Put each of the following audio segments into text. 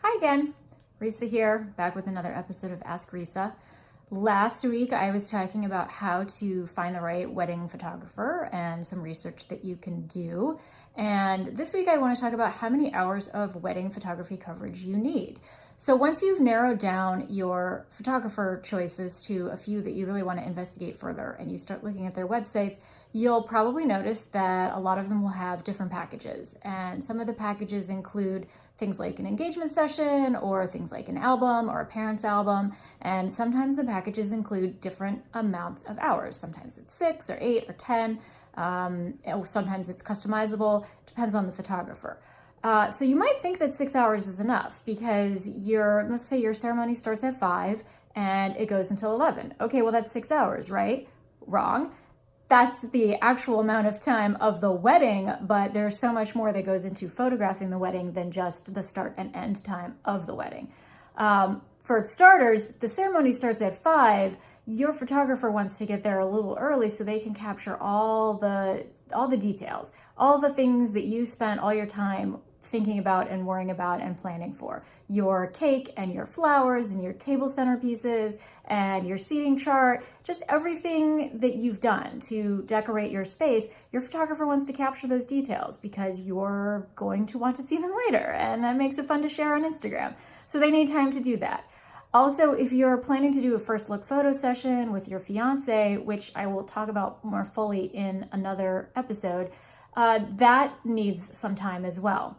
Hi again, Risa here, back with another episode of Ask Risa. Last week I was talking about how to find the right wedding photographer and some research that you can do. And this week I want to talk about how many hours of wedding photography coverage you need. So once you've narrowed down your photographer choices to a few that you really want to investigate further and you start looking at their websites, you'll probably notice that a lot of them will have different packages. And some of the packages include things like an engagement session or things like an album or a parent's album. And sometimes the packages include different amounts of hours. Sometimes it's 6 or 8 or 10. Sometimes it's customizable, depends on the photographer. So you might think that 6 hours is enough because let's say your ceremony starts at 5 and it goes until 11. Okay, well that's 6 hours, right? Wrong. That's the actual amount of time of the wedding, but there's so much more that goes into photographing the wedding than just the start and end time of the wedding. For starters, the ceremony starts at 5. Your photographer wants to get there a little early so they can capture all the details, all the things that you spent all your time thinking about and worrying about and planning for. Your cake and your flowers and your table centerpieces and your seating chart, just everything that you've done to decorate your space, your photographer wants to capture those details because you're going to want to see them later, and that makes it fun to share on Instagram. So they need time to do that. Also, if you're planning to do a first look photo session with your fiance, which I will talk about more fully in another episode, that needs some time as well.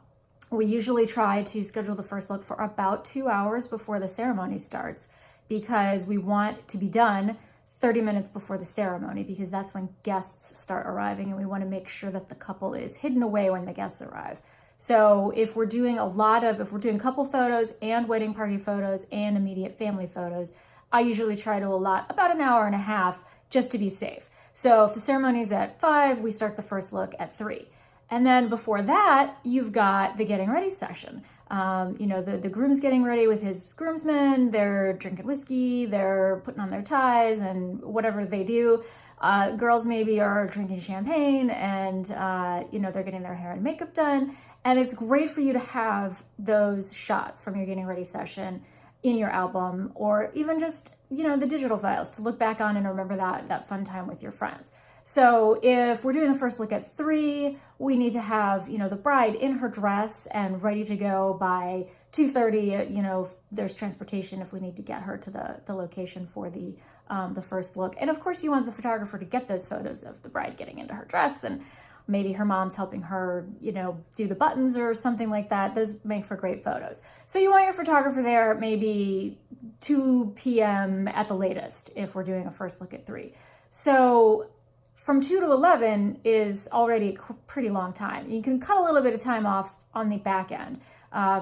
We usually try to schedule the first look for about 2 hours before the ceremony starts because we want to be done 30 minutes before the ceremony because that's when guests start arriving and we want to make sure that the couple is hidden away when the guests arrive. So if we're doing couple photos and wedding party photos and immediate family photos, I usually try to allot about an hour and a half just to be safe. So if the ceremony's at 5, we start the first look at 3. And then before that, you've got the getting ready session. The groom's getting ready with his groomsmen, they're drinking whiskey, they're putting on their ties and whatever they do. Girls maybe are drinking champagne and, they're getting their hair and makeup done. And it's great for you to have those shots from your getting ready session in your album or even just, the digital files to look back on and remember that fun time with your friends. So if we're doing the first look at 3, we need to have, the bride in her dress and ready to go by 2:30. There's transportation if we need to get her to the location for the first look. And of course you want the photographer to get those photos of the bride getting into her dress and maybe her mom's helping her, do the buttons or something like that. Those make for great photos. So you want your photographer there maybe 2 p.m. at the latest if we're doing a first look at 3. So from 2 to 11 is already a pretty long time. You can cut a little bit of time off on the back end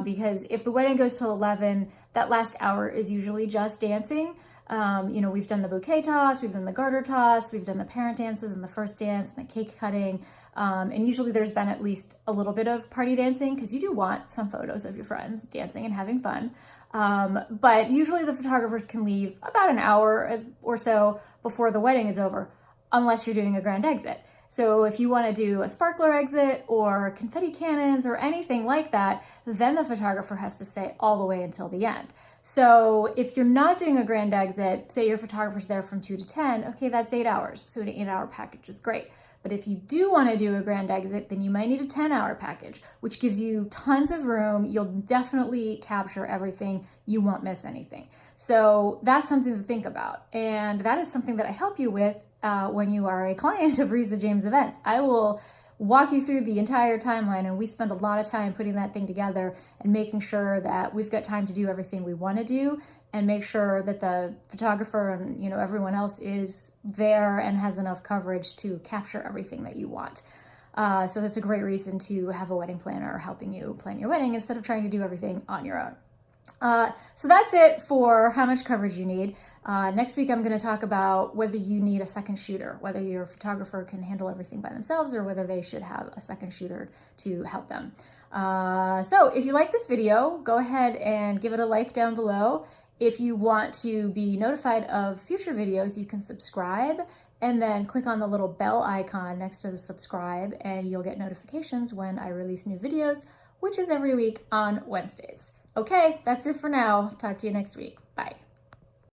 because if the wedding goes till 11, that last hour is usually just dancing. We've done the bouquet toss, we've done the garter toss, we've done the parent dances and the first dance and the cake cutting. And usually there's been at least a little bit of party dancing because you do want some photos of your friends dancing and having fun. But usually the photographers can leave about an hour or so before the wedding is over, unless you're doing a grand exit. So if you want to do a sparkler exit or confetti cannons or anything like that, then the photographer has to stay all the way until the end. So if you're not doing a grand exit, say your photographer's there from 2 to 10, okay, that's 8 hours. So an 8-hour package is great. But if you do want to do a grand exit, then you might need a 10-hour package, which gives you tons of room. You'll definitely capture everything. You won't miss anything. So that's something to think about. And that is something that I help you with when you are a client of Risa James Events. I will walk you through the entire timeline, and we spend a lot of time putting that thing together and making sure that we've got time to do everything we want to do and make sure that the photographer and everyone else is there and has enough coverage to capture everything that you want. So that's a great reason to have a wedding planner helping you plan your wedding instead of trying to do everything on your own. So that's it for how much coverage you need. Next week, I'm going to talk about whether you need a second shooter, whether your photographer can handle everything by themselves or whether they should have a second shooter to help them. So if you like this video, go ahead and give it a like down below. If you want to be notified of future videos, you can subscribe and then click on the little bell icon next to the subscribe and you'll get notifications when I release new videos which is every week on Wednesdays. Okay, that's it for now. Talk to you next week. Bye.